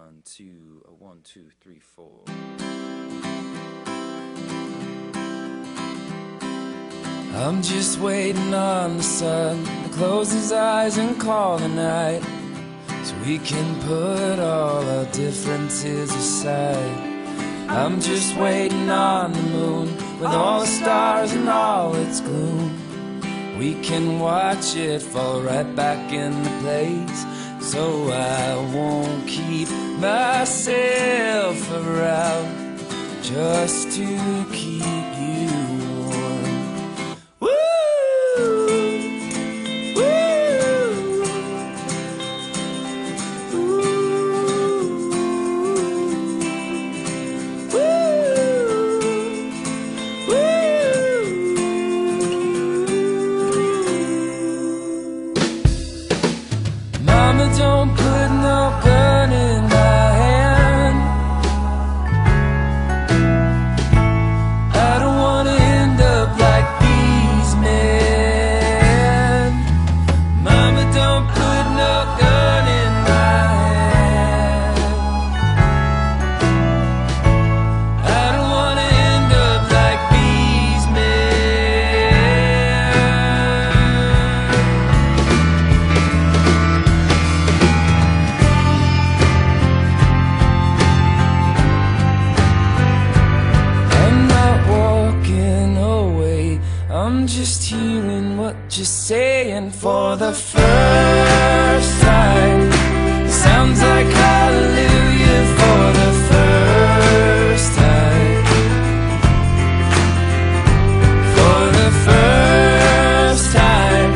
1, 2, 1, 2, 3, 4. I'm just waiting on the sun to close his eyes and call the night, so we can put all our differences aside. I'm just waiting on the moon with all the stars and all its gloom. We can watch it fall right back into place, so I won't keep myself around just to keep you warm. Woo! Mama, don't put no gun in my hand. I don't wanna end up like these men. Mama, don't put no gun in my hand. I don't wanna end up like these men. I'm not walking away, I'm just hearing what you're saying for the first time. It sounds like hallelujah for the first time. For the first time,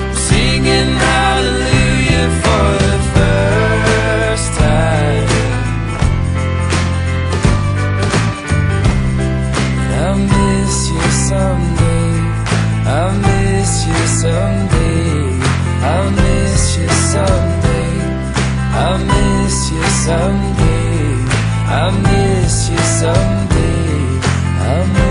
I'm singing hallelujah for the first time. I miss you someday, I miss you someday, I miss you someday, I miss you someday, I miss you someday, I miss